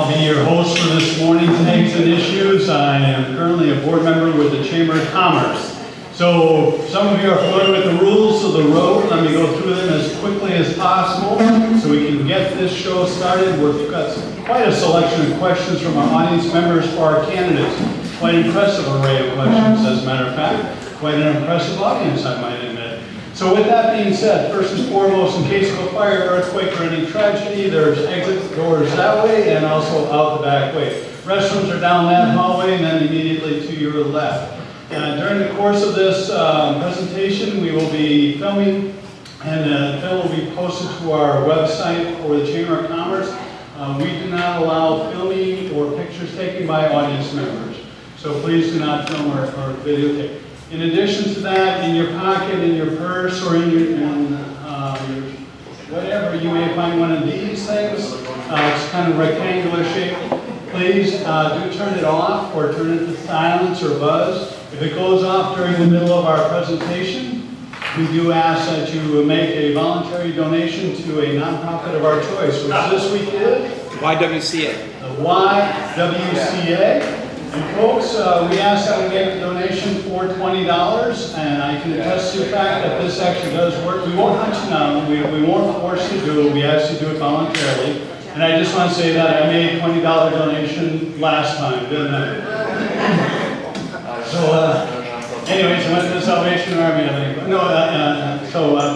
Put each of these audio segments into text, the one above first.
I'll be your host for this morning's Eggs and Issues. I am currently a board member with the Chamber of Commerce. So some of you are familiar with the rules of the road. Let me go through them as quickly as possible so we can get this show started. We've got quite a selection of questions from our audience members for our candidates. Quite an impressive array of questions, as a matter of fact. Quite an impressive audience, I might admit. So with that being said, first and foremost, in case of a fire, earthquake, or any tragedy, there's exit doors that way and also out the back way. Restrooms are down that hallway and then immediately to your left. During the course of this presentation, we will be filming, and the film will be posted to our website for the Chamber of Commerce. We do not allow filming or pictures taken by audience members, so please do not film or videotape. In addition to that, in your pocket, in your purse, or in your whatever, you may find one of these things. It's kind of rectangular shape. Please do turn it off or turn it to silence or buzz. If it goes off during the middle of our presentation, we do ask that you make a voluntary donation to a nonprofit of our choice, which this week is YWCA. the YWCA. And folks, we ask that we make a donation for $20, and I can attest to the fact that this actually does work. We won't hunt you down, we won't force you to do it, we ask you to do it voluntarily. And I just want to say that I made a $20 donation last time, didn't I? Anyways, I went to the Salvation Army, I think. No,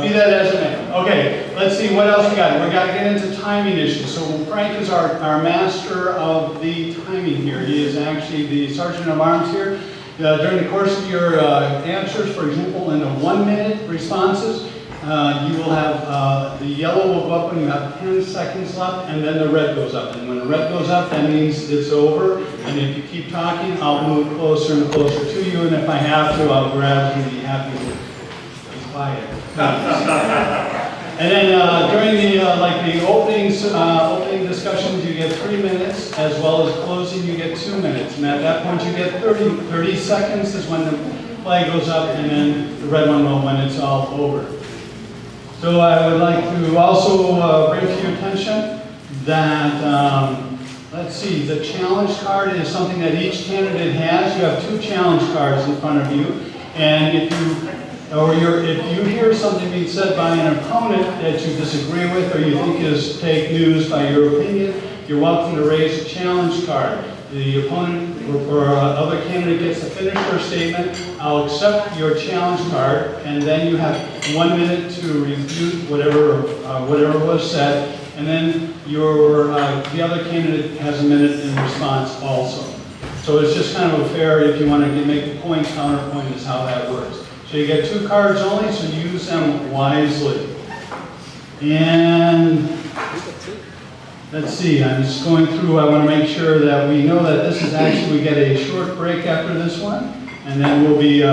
be that as it may. Okay, let's see what else we got. We got to get into timing issues. So Frank is our master of the timing here. He is actually the sergeant of arms here. During the course of your answers, for example, in the 1-minute responses, you will have the yellow will go up when you have 10 seconds left, and then the red goes up. And when the red goes up, that means it's over. And if you keep talking, I'll move closer and closer to you. And if I have to, I'll grab you and be happy to be quiet. And then during the opening discussions, you get 3 minutes, as well as closing, you get 2 minutes. And at that point, you get 30 seconds is when the flag goes up, and then the red one will when it's all over. So I would like to also bring to your attention that, let's see, the challenge card is something that each candidate has. You have 2 challenge cards in front of you, and if you hear something being said by an opponent that you disagree with or you think is fake news by your opinion, you're welcome to raise a challenge card. The opponent or other candidate gets to finish their statement. I'll accept your challenge card, and then you have 1 minute to refute whatever was said, and then the other candidate has a minute in response also. So it's just kind of a fair, if you want to make a point, counterpoint is how that works. So you get 2 cards only, so use them wisely. And let's see, I'm just going through, I want to make sure that we know that this is actually, we get a short break after this one, and then we'll be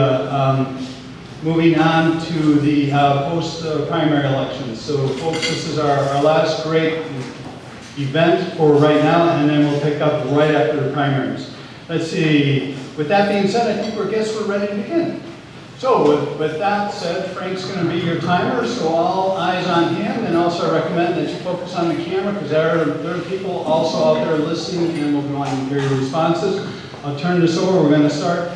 moving on to the post-primary elections. So folks, this is our last great event for right now, and then we'll pick up right after the primaries. Let's see, with that being said, I think we're ready to begin. So with that said, Frank's going to be your timer, so all eyes on him, and also I recommend that you focus on the camera because there are people also out there listening and will be wanting to hear your responses. I'll turn this over. We're going to start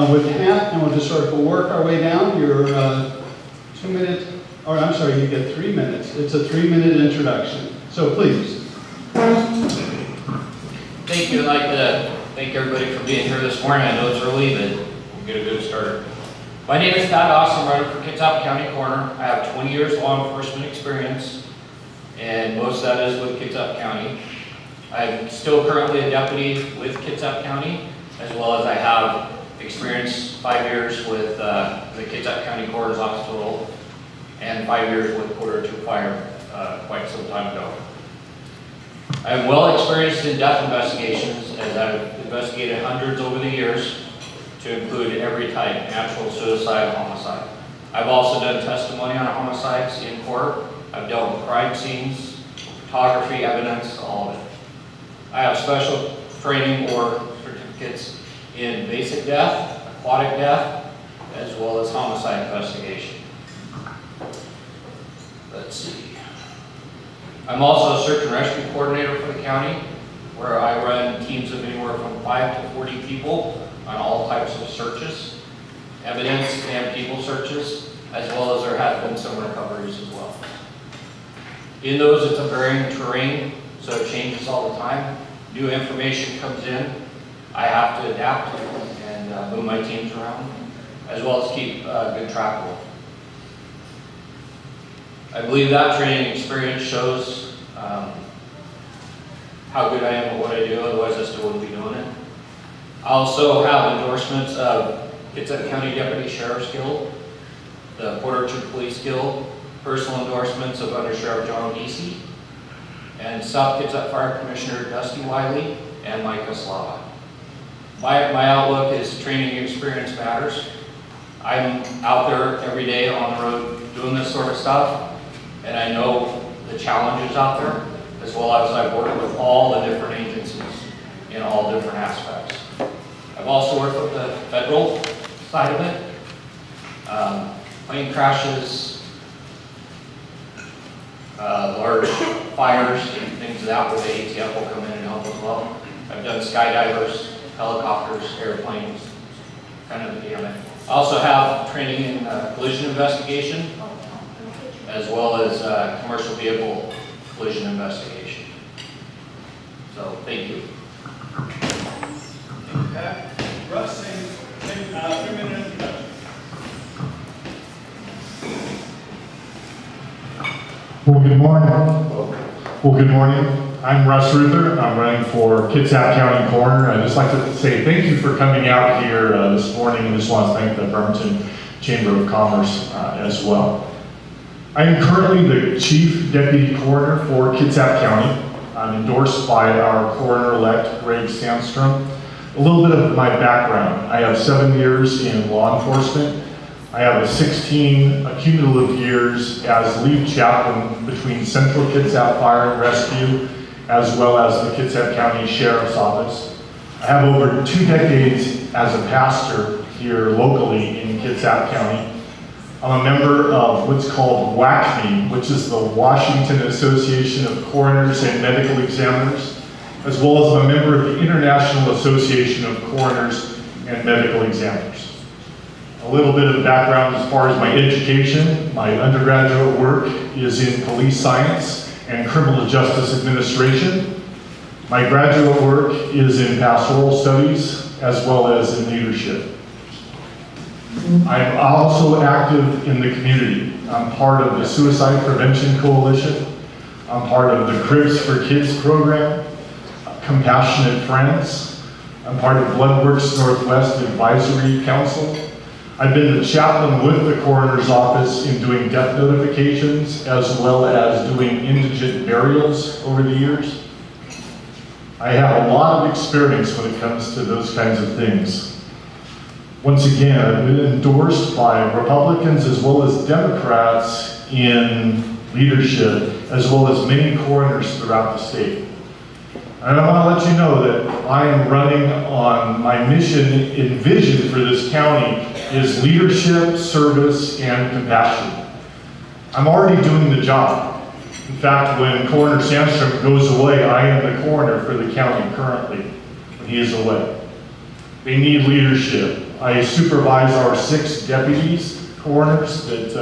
with Pat, and we'll just sort of work our way down. Your 2 minute, or I'm sorry, you get 3 minutes. It's a 3-minute introduction. So please. Thank you. I'd like to thank everybody for being here this morning. I know it's early, but we'll get a good start. My name is Pat Doss. I'm running for Kitsap County Coroner. I have 20 years law enforcement experience, and most of that is with Kitsap County. I'm still currently a deputy with Kitsap County, as well as I have experience 5 years with the Kitsap County Coroner's Hospital and 5 years with Quarter 2 Fire quite some time ago. I'm well experienced in death investigations, as I've investigated hundreds over the years, to include every type, natural, suicide, homicide. I've also done testimony on homicides in court. I've dealt with crime scenes, photography, evidence, all of it. I have special training or certificates in basic death, aquatic death, as well as homicide investigation. Let's see. I'm also a search and rescue coordinator for the county. where I run teams of anywhere from 5 to 40 people on all types of searches, evidence and people searches, as well as there have been some recoveries as well. In those, it's a varying terrain, so it changes all the time. New information comes in. I have to adapt and move my teams around, as well as keep good track of them. I believe that training experience shows how good I am at what I do, otherwise I still wouldn't be doing it. I also have endorsements of Kitsap County Deputy Sheriff's Guild, the Port Orchard Police Guild, personal endorsements of Under Sheriff John O'Deasy, and South Kitsap Fire Commissioner Dusty Wiley and Micah Slava. My outlook is training experience matters. I'm out there every day on the road doing this sort of stuff, and I know the challenges out there, as well as I've worked with all the different agencies in all different aspects. I've also worked with the federal side of it. Plane crashes, large fires, and things of that where the ATF will come in and help as well. I've done skydivers, helicopters, airplanes, kind of the gamut. I also have training in collision investigation, as well as commercial vehicle collision investigation. So, thank you. Okay. Russ, same 3-minute introduction. Well, good morning. Well, good morning. I'm Russ Ruther. I'm running for Kitsap County Coroner. I'd just like to say thank you for coming out here this morning, and just want to thank the Bremerton Chamber of Commerce as well. I am currently the Chief Deputy Coroner for Kitsap County. I'm endorsed by our Coroner-elect, Greg Sandstrom. A little bit of my background. I have 7 years in law enforcement. I have 16 cumulative years as lead chaplain between Central Kitsap Fire and Rescue, as well as the Kitsap County Sheriff's Office. I have over 2 decades as a pastor here locally in Kitsap County. I'm a member of what's called WACME, which is the Washington Association of Coroners and Medical Examiners, as well as I'm a member of the International Association of Coroners and Medical Examiners. A little bit of background as far as my education. My undergraduate work is in police science and criminal justice administration. My graduate work is in pastoral studies as well as in leadership. I'm also active in the community. I'm part of the Suicide Prevention Coalition. I'm part of the Cribs for Kids program, Compassionate Friends. I'm part of Bloodworks Northwest Advisory Council. I've been the chaplain with the coroner's office in doing death notifications as well as doing indigent burials over the years. I have a lot of experience when it comes to those kinds of things. Once again, I've been endorsed by Republicans as well as Democrats in leadership, as well as many coroners throughout the state. And I want to let you know that I am running on my mission and vision for this county is leadership, service, and compassion. I'm already doing the job. In fact, when Coroner Sandstrom goes away, I am the coroner for the county currently when he is away. They need leadership. I supervise our 6 deputies, coroners, that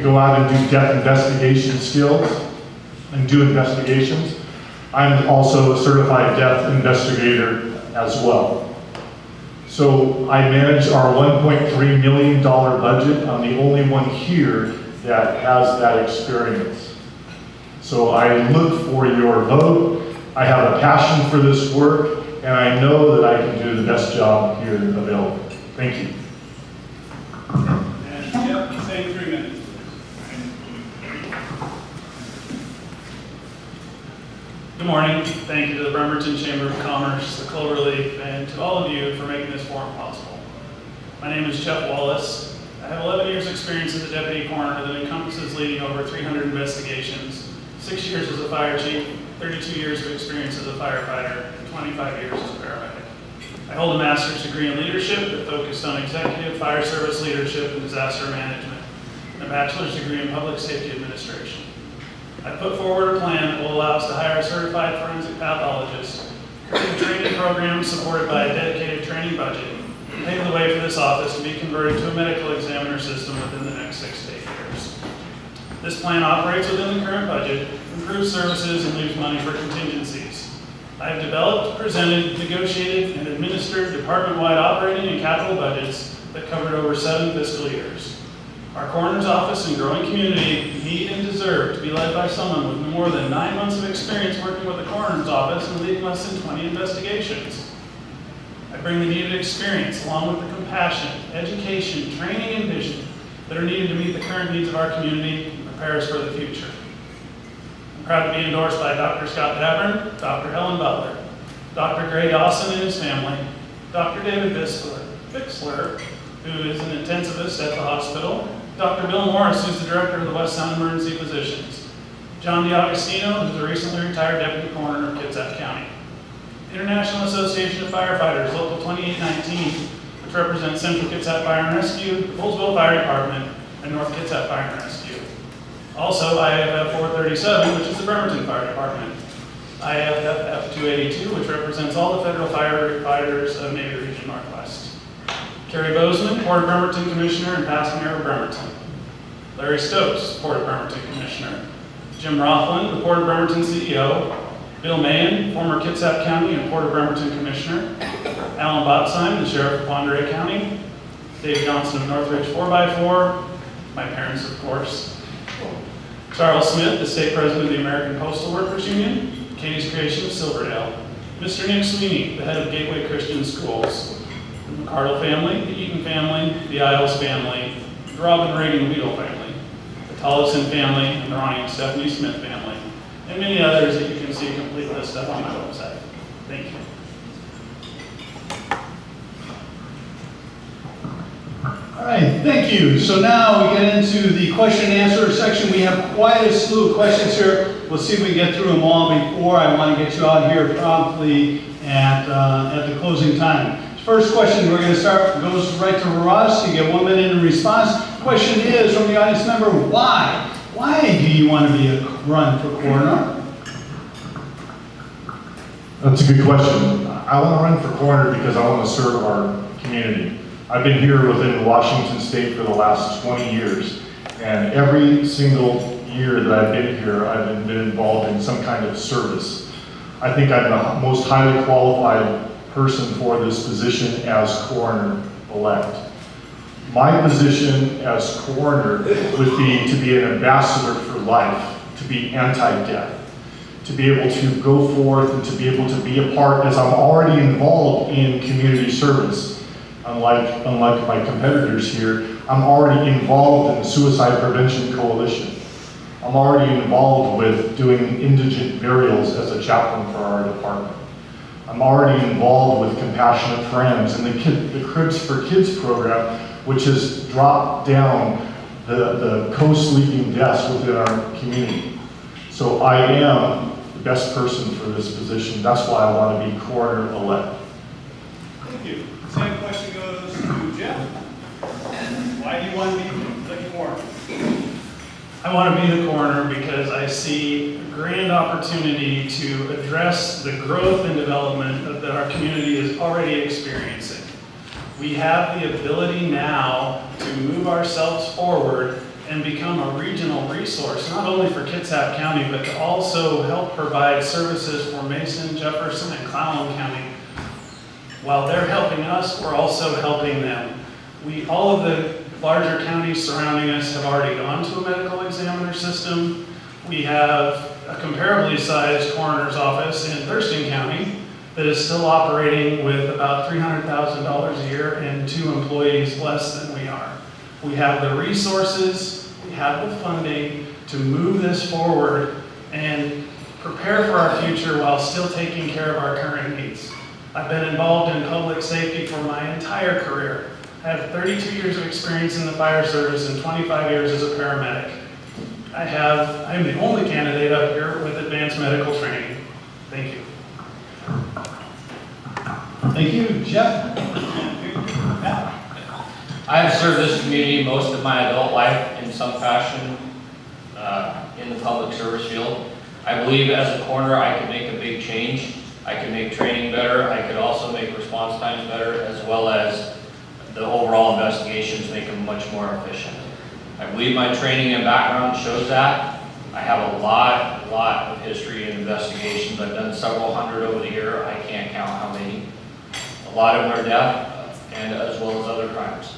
go out and do death investigation skills and do investigations. I'm also a certified death investigator as well. So I manage our $1.3 million budget. I'm the only one here that has that experience. So I look for your vote. I have a passion for this work, and I know that I can do the best job here available. Thank you. And Jeff, same 3 minutes. Good morning. Thank you to the Bremerton Chamber of Commerce, the Coal Relief, and to all of you for making this forum possible. My name is Jeff Wallace. I have 11 years experience as a deputy coroner that encompasses leading over 300 investigations, 6 years as a fire chief, 32 years of experience as a firefighter, and 25 years as a paramedic. I hold a master's degree in leadership that focused on executive fire service leadership and disaster management, and a bachelor's degree in public safety administration. I put forward a plan that will allow us to hire a certified forensic pathologist program supported by a dedicated training budget pave the way for this office to be converted to a medical examiner system within the next 6 to 8 years. This plan operates within the current budget, improves services, and leaves money for contingencies. I have developed, presented, negotiated, and administered department-wide operating and capital budgets that covered over 7 fiscal years. Our coroner's office and growing community need and deserve to be led by someone with more than 9 months of experience working with the coroner's office and leading less than 20 investigations. I bring the needed experience along with the compassion, education, training, and vision that are needed to meet the current needs of our community and prepare us for the future. I'm proud to be endorsed by Dr. Scott Davern, Dr. Helen Butler, Dr. Gray Dawson and his family, Dr. David Bixler, who is an intensivist at the hospital, Dr. Bill Morris, who's the director of the West Sound Emergency Physicians, John DiAugustino, who's a recently retired deputy coroner of Kitsap County, International Association of Firefighters, Local 2819, which represents Central Kitsap Fire and Rescue, the Poolsville Fire Department, and North Kitsap Fire and Rescue. Also, IAFF 437, which is the Bremerton Fire Department. IAFF 282, which represents all the federal firefighters of Navy Region Northwest. Kerry Bozeman, Port of Bremerton Commissioner and past Mayor of Bremerton. Larry Stokes, Port of Bremerton Commissioner. Jim Rothland, the Port of Bremerton CEO. Bill Mahan, former Kitsap County and Port of Bremerton Commissioner. Alan Botsheim, the Sheriff of Ponderay County. Dave Johnson of Northridge 4x4. My parents, of course. Charles Smith, the State President of the American Postal Workers Union. Katie's Creation of Silverdale. Mr. Nick Sweeney, the head of Gateway Christian Schools. The McCardle family, the Eaton family, the Isles family, the Robin Reagan Weedle family, the Tollison family, and the Ronnie and Stephanie Smith family, and many others that you can see a complete list of on my website. Thank you. All right, thank you. So now we get into the question and answer section. We have quite a slew of questions here. We'll see if we can get through them all before I want to get you out here promptly at the closing time. First question we're going to start goes right to Russ. You get 1 minute in response. Question is from the audience member, why? Why do you want to run for coroner? That's a good question. I want to run for coroner because I want to serve our community. I've been here within Washington State for the last 20 years, and every single year that I've been here, I've been involved in some kind of service. I think I'm the most highly qualified person for this position as coroner-elect. My position as coroner would be to be an ambassador for life, to be anti-death, to be able to go forth and to be able to be a part, as I'm already involved in community service. Unlike my competitors here, I'm already involved in the Suicide Prevention Coalition. I'm already involved with doing indigent burials as a chaplain for our department. I'm already involved with Compassionate Friends and the Cribs for Kids program, which has dropped down the co-sleeping deaths within our community. So I am the best person for this position. That's why I want to be coroner-elect. Thank you. Same question goes to Jeff. Why do you want to be the coroner? I want to be the coroner because I see a grand opportunity to address the growth and development that our community is already experiencing. We have the ability now to move ourselves forward and become a regional resource, not only for Kitsap County, but to also help provide services for Mason, Jefferson, and Clallam County. While they're helping us, we're also helping them. All of the larger counties surrounding us have already gone to a medical examiner system. We have a comparably sized coroner's office in Thurston County that is still operating with about $300,000 a year and 2 employees less than we are. We have the resources, we have the funding to move this forward and prepare for our future while still taking care of our current needs. I've been involved in public safety for my entire career. I have 32 years of experience in the fire service and 25 years as a paramedic. I'm the only candidate up here with advanced medical training. Thank you. Thank you, Jeff. I have served this community most of my adult life in some fashion in the public service field. I believe as a coroner I can make a big change I can make training better. I could also make response times better, as well as the overall investigations, make them much more efficient. I believe my training and background shows that. I have a lot of history in investigations. I've done several hundred over the year. I can't count how many. A lot of them are death, and as well as other crimes.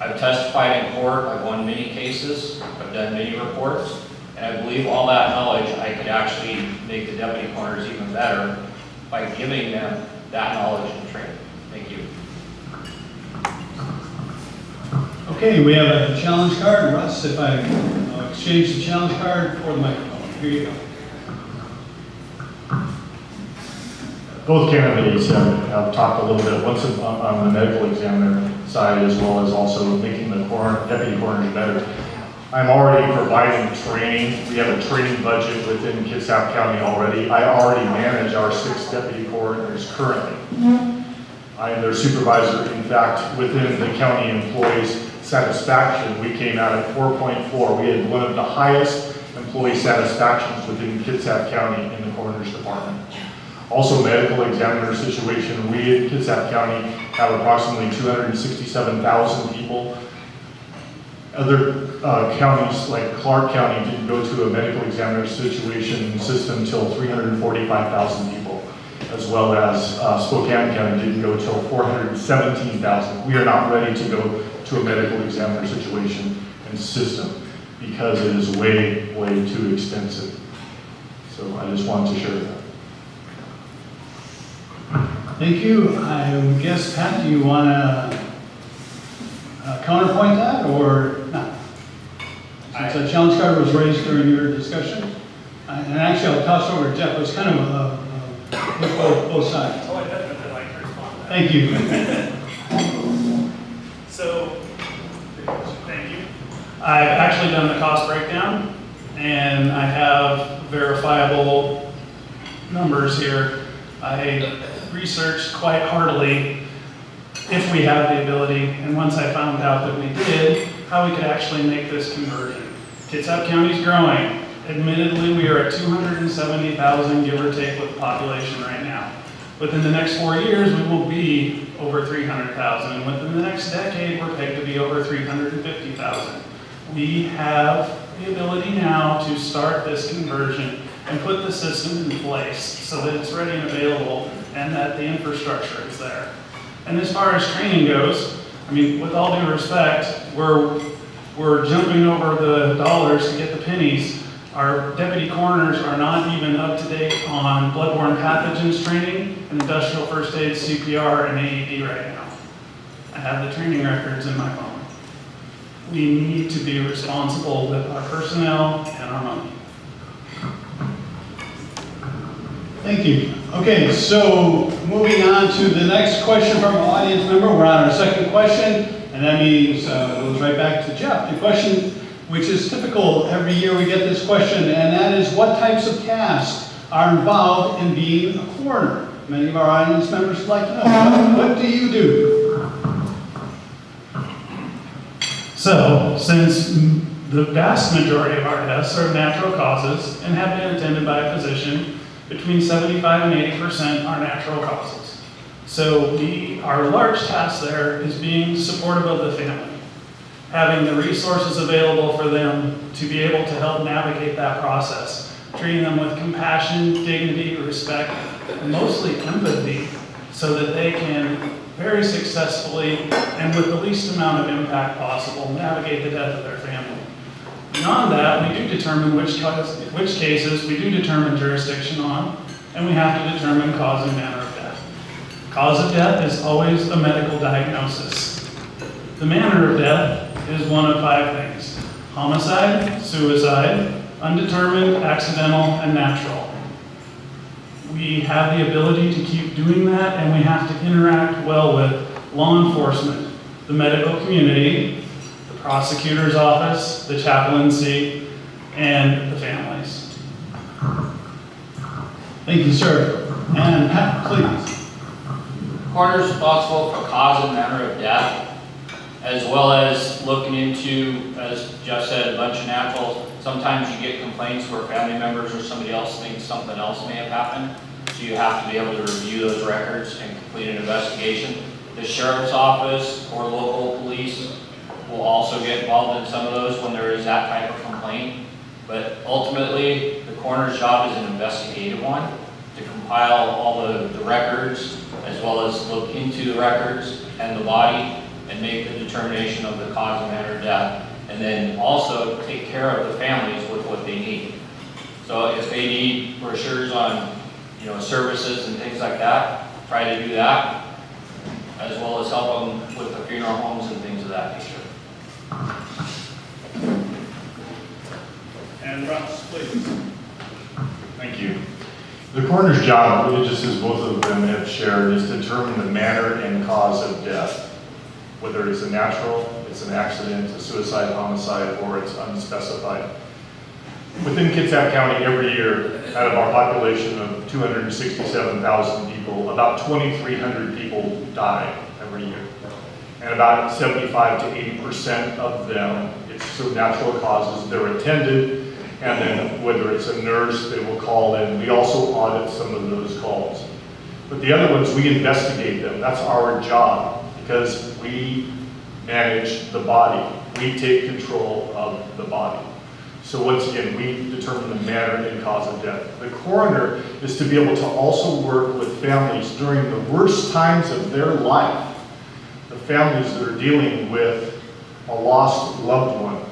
I've testified in court. I've won many cases. I've done many reports. And I believe all that knowledge, I could actually make the deputy coroners even better by giving them that knowledge and training. Thank you. Okay, we have a challenge card. Russ, if I exchange the challenge card for the microphone. Here you go. Both candidates have talked a little bit, once on the medical examiner side, as well as also making the deputy coroners better. I'm already providing training. We have a training budget within Kitsap County already. I already manage our 6 deputy coroners currently. I am their supervisor. In fact, within the county employees' satisfaction, we came out at 4.4. We had one of the highest employee satisfactions within Kitsap County in the coroner's department. Also, medical examiner situation, we in Kitsap County have approximately 267,000 people. Other counties like Clark County didn't go to a medical examiner situation system until 345,000 people, as well as Spokane County didn't go till 417,000. We are not ready to go to a medical examiner situation and system because it is way too expensive. So I just wanted to share that. Thank you. I guess, Pat, do you want to counterpoint that or not? Since the challenge card was raised during your discussion. And actually, I'll toss over to Jeff. It was kind of both sides. Oh, I definitely like to respond to that. Thank you. So, thank you. I've actually done the cost breakdown, and I have verifiable numbers here. I researched quite heartily if we have the ability, and once I found out that we did, how we could actually make this conversion. Kitsap County's growing. Admittedly, we are at 270,000, give or take, with the population right now. Within the next 4 years, we will be over 300,000, and within the next decade, we're pegged to be over 350,000. We have the ability now to start this conversion and put the system in place so that it's ready and available and that the infrastructure is there. And as far as training goes, I mean, with all due respect, we're jumping over the dollars to get the pennies. Our deputy coroners are not even up to date on bloodborne pathogens training and industrial first aid, CPR, and AED right now. I have the training records in my phone. We need to be responsible with our personnel and our money. Thank you. Okay, so moving on to the next question from an audience member. We're on our second question, and that means it goes right back to Jeff. The question, which is typical every year we get this question, and that is what types of tasks are involved in being a coroner? Many of our audience members would like to know, what do you do? So, since the vast majority of our deaths are of natural causes and have been attended by a physician, between 75 and 80% are natural causes. So our large task there is being supportive of the family, having the resources available for them to be able to help navigate that process, treating them with compassion, dignity, respect, and mostly empathy, so that they can very successfully and with the least amount of impact possible navigate the death of their family. Beyond that, we do determine which cases we do determine jurisdiction on, and we have to determine cause and manner of death. Cause of death is always a medical diagnosis. The manner of death is one of 5 things: homicide, suicide, undetermined, accidental, and natural. We have the ability to keep doing that, and we have to interact well with law enforcement, the medical community, the prosecutor's office, the chaplaincy, and the families. Thank you, sir. And Pat, please. Coroner is responsible for cause and manner of death, as well as looking into, as Jeff said, a bunch of naturals. Sometimes you get complaints where family members or somebody else thinks something else may have happened. So so you have to be able to review those records and complete an investigation. The sheriff's office or local police will also get involved in some of those when there is that type of complaint. But ultimately, the coroner's job is an investigative one, to compile all the records, as well as look into the records and the body, and make the determination of the cause and manner of death, and then also take care of the families with what they need. So if they need brochures on, services and things like that, try to do that, as well as help them with the funeral homes and things of that nature. And Russ, please. Thank you. The coroner's job, really just as both of them have shared, is to determine the manner and cause of death. Whether it's a natural, it's an accident, a suicide, homicide, or it's unspecified. Within Kitsap County every year, out of our population of 267,000 people, about 2,300 people die every year. And about 75 to 80% of them, it's through natural causes. They're attended, and then whether it's a nurse, they will call in. We also audit some of those calls. But the other ones, we investigate them. That's our job, because we manage the body. We take control of the body. So once again, we determine the manner and cause of death. The coroner is to be able to also work with families during the worst times of their life. The families that are dealing with a lost loved one.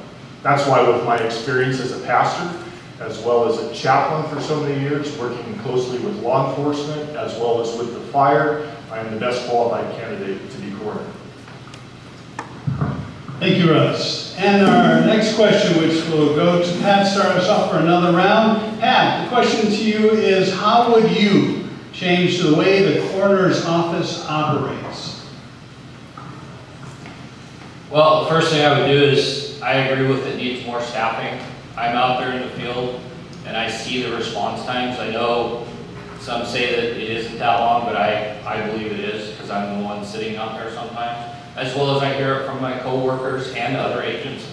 That's why with my experience as a pastor, as well as a chaplain for so many years, working closely with law enforcement, as well as with the fire, I am the best qualified candidate to be coroner. Thank you, Russ. And our next question, which will go to Pat, start us off for another round. Pat, the question to you is, how would you change the way the coroner's office operates? Well, the first thing I would do is, I agree with it needs more staffing. I'm out there in the field and I see the response times. I know some say that it isn't that long, but I believe it is, because I'm the one sitting out there sometimes, as well as I hear it from my coworkers and other agencies.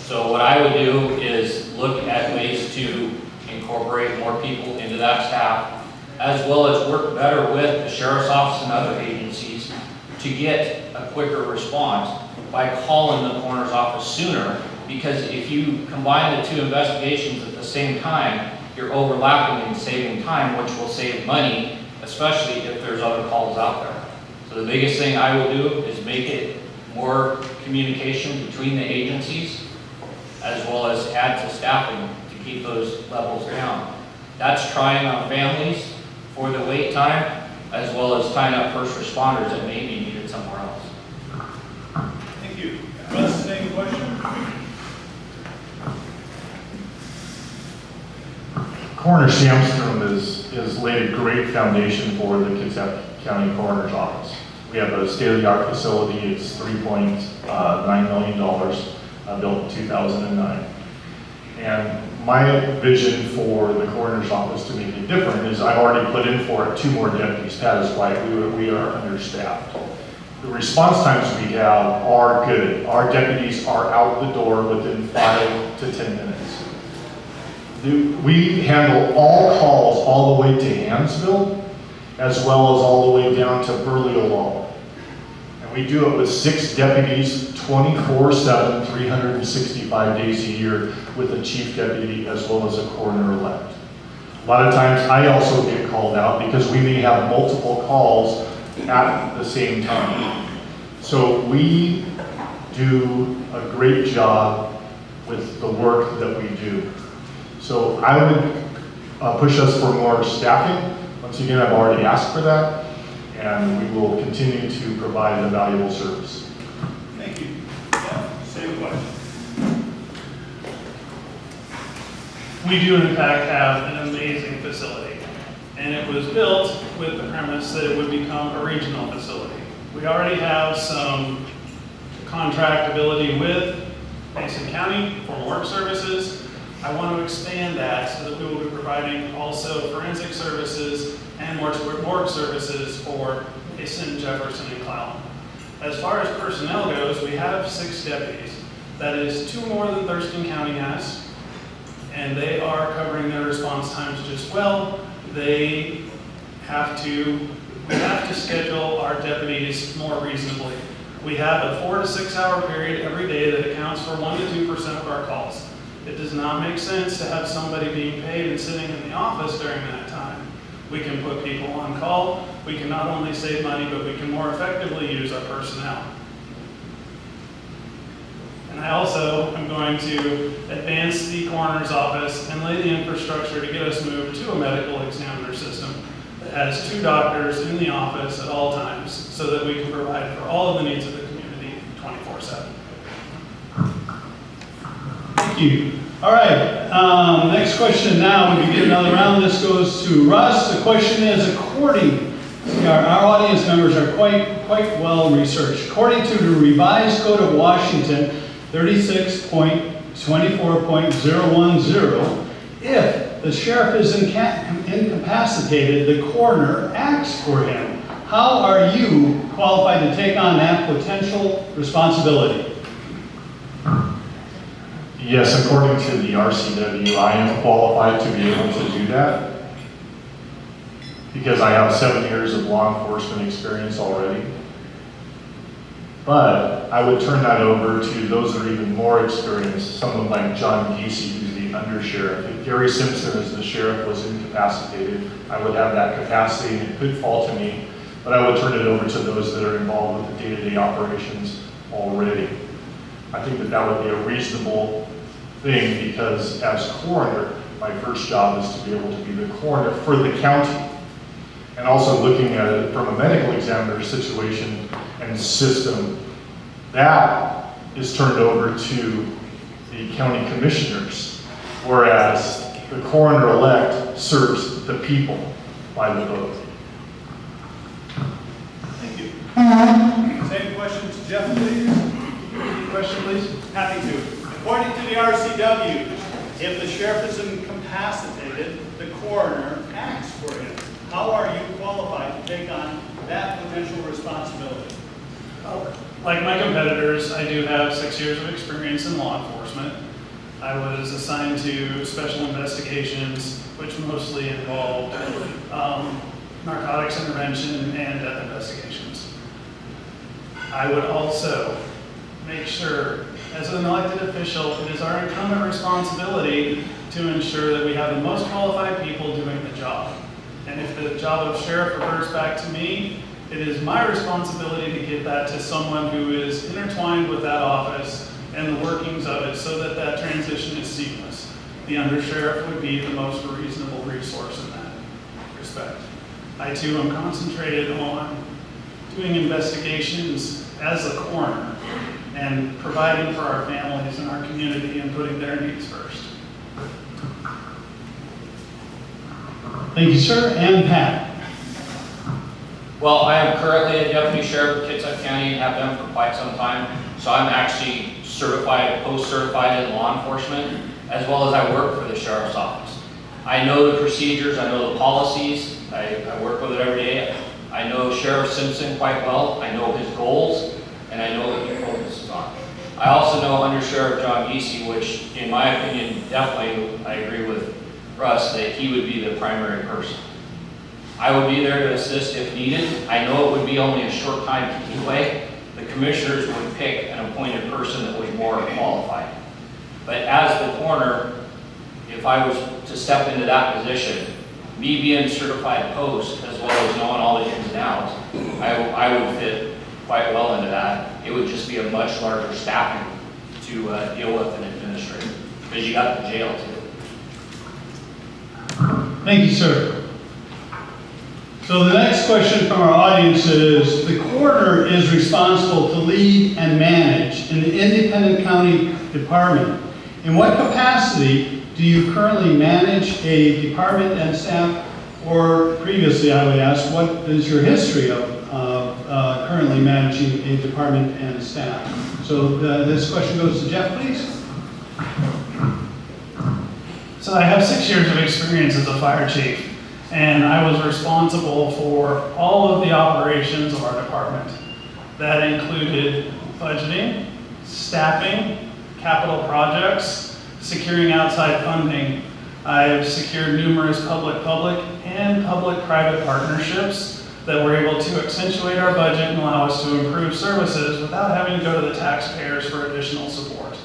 So what I would do is look at ways to incorporate more people into that staff, as well as work better with the sheriff's office and other agencies to get a quicker response by calling the coroner's office sooner, because if you combine the two investigations at the same time, you're overlapping and saving time, which will save money, especially if there's other calls out there. So the biggest thing I will do is make it more communication between the agencies, as well as add to staffing to keep those levels down. That's trying on families for the wait time, as well as tying up first responders that may be needed somewhere else. Thank you. Russ, same question? Coroner Samstrom has laid a great foundation for the Kitsap County Coroner's Office. We have a state-of-the-art facility. It's $3.9 million, built in 2009. And my vision for the coroner's office to make it different is I've already put in for it 2 more deputies. Pat is right, we are understaffed. The response times we have are good. Our deputies are out the door within 5 to 10 minutes. We handle all calls all the way to Hansville, as well as all the way down to Burley-Olalla. And we do it with 6 deputies, 24/7, 365 days a year, with a chief deputy as well as a coroner-elect. A lot of times I also get called out because we may have multiple calls at the same time. So we do a great job with the work that we do. So I would push us for more staffing. Once again, I've already asked for that, and we will continue to provide a valuable service. Thank you. Yeah, same question. We do in fact have an amazing facility, and it was built with the premise that it would become a regional facility. We already have some contractability with Mason County for work services. I want to expand that so that we will be providing also forensic services and morgue services for Mason, Jefferson, and Clallam. As far as personnel goes, we have 6 deputies. That is 2 more than Thurston County has, and they are covering their response times just well. They we have to schedule our deputies more reasonably. We have a 4 to 6 hour period every day that accounts for 1 to 2% of our calls. It does not make sense to have somebody being paid and sitting in the office during that time. We can put people on call. We can not only save money, but we can more effectively use our personnel. And I also am going to advance the coroner's office and lay the infrastructure to get us moved to a medical examiner system that has 2 doctors in the office at all times so that we can provide for all of the needs of the community 24/7. Thank you. All right, next question now, we can get another round. This goes to Russ. The question is, our audience members are quite well researched. According to the revised Code of Washington 36.24.010, if the sheriff is incapacitated, the coroner acts for him. How are you qualified to take on that potential responsibility? Yes, according to the RCW, I am qualified to be able to do that because I have 7 years of law enforcement experience already. But I would turn that over to those that are even more experienced, someone like John Giese, who's the undersheriff. If Gary Simpson as the sheriff was incapacitated, I would have that capacity and it could fall to me, but I would turn it over to those that are involved with the day-to-day operations already. I think that would be a reasonable thing because as coroner, my first job is to be able to be the coroner for the county. And also looking at it from a medical examiner situation and system, that is turned over to the county commissioners, whereas the coroner-elect serves the people by the vote. Thank you. Same question to Jeff, please. Question, please. Happy to. According to the RCW, if the sheriff is incapacitated, the coroner acts for him. How are you qualified to take on that potential responsibility? Like my competitors, I do have 6 years of experience in law enforcement. I was assigned to special investigations, which mostly involved narcotics intervention and death investigations. I would also make sure, as an elected official, it is our incumbent responsibility to ensure that we have the most qualified people doing the job. And if the job of sheriff reverts back to me, it is my responsibility to give that to someone who is intertwined with that office and the workings of it so that that transition is seamless. The undersheriff would be the most reasonable resource in that respect. I too am concentrated on doing investigations as a coroner and providing for our families and our community and putting their needs first. Thank you, sir. And Pat. Well, I am currently a deputy sheriff of Kitsap County and have been for quite some time. So I'm actually certified, post-certified in law enforcement, as well as I work for the sheriff's office. I know the procedures, I know the policies, I work with it every day. I know Sheriff Simpson quite well, I know his goals, and I know what he focuses on. I also know Under Sheriff John Giese, which in my opinion, definitely, I agree with Russ, that he would be the primary person. I would be there to assist if needed. I know it would be only a short time anyway. The commissioners would pick an appointed person that was more qualified. But as the coroner, if I was to step into that position, me being certified post, as well as knowing all the ins and outs, I would fit quite well into that. It would just be a much larger staffing to deal with and administrate, because you got the jail too. Thank you, sir. So the next question from our audience is, the coroner is responsible to lead and manage an independent county department. In what capacity do you currently manage a department and staff? Or previously, I would ask, what is your history of currently managing a department and staff? So this question goes to Jeff, please. So I have 6 years of experience as a fire chief, and I was responsible for all of the operations of our department. That included budgeting, staffing, capital projects, securing outside funding, I have secured numerous public-public and public-private partnerships that were able to accentuate our budget and allow us to improve services without having to go to the taxpayers for additional support.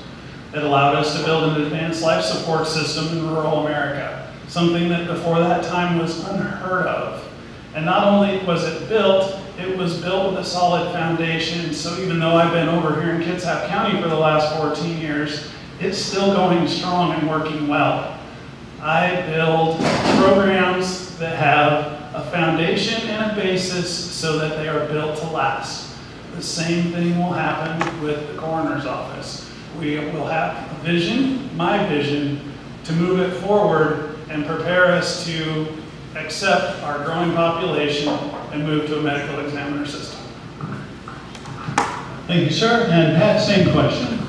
It allowed us to build an advanced life support system in rural America, something that before that time was unheard of. And not only was it built with a solid foundation, so even though I've been over here in Kitsap County for the last 14 years, it's still going strong and working well. I build programs that have a foundation and a basis so that they are built to last. The same thing will happen with the coroner's office. We will have a vision, my vision, to move it forward and prepare us to accept our growing population and move to a medical examiner system. Thank you, sir. And Pat, same question.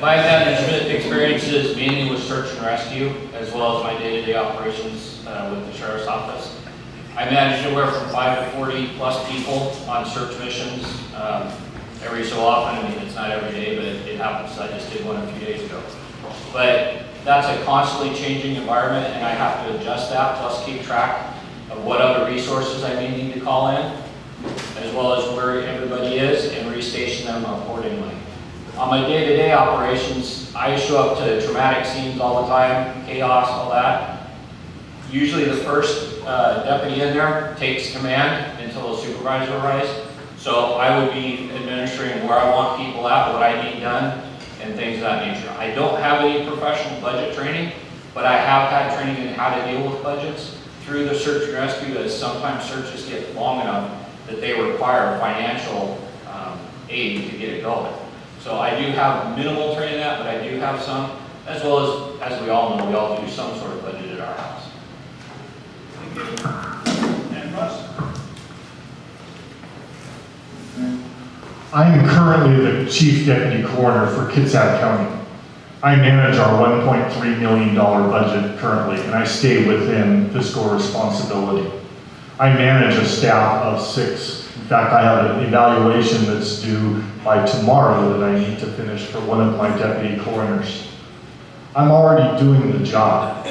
My management experiences mainly with search and rescue, as well as my day-to-day operations with the sheriff's office. I manage anywhere from 5 to 40 plus people on search missions every so often. I mean, it's not every day, but it happens. I just did one a few days ago. But that's a constantly changing environment, and I have to adjust that, plus keep track of what other resources I may need to call in, as well as where everybody is, and restation them accordingly. On my day-to-day operations, I show up to traumatic scenes all the time, chaos, all that. Usually the first deputy in there takes command until a supervisor arrives. So I would be administering where I want people at, what I need done, and things of that nature. I don't have any professional budget training, but I have had training in how to deal with budgets through the search and rescue, as sometimes searches get long enough that they require financial aid to get it going. So I do have minimal training in that, but I do have some, as well as we all know, we all do some sort of budget at our house. Thank you. And Russ? I am currently the Chief Deputy Coroner for Kitsap County. I manage our $1.3 million budget currently, and I stay within fiscal responsibility. I manage a staff of 6. In fact, I have an evaluation that's due by tomorrow that I need to finish for one of my deputy coroners. I'm already doing the job.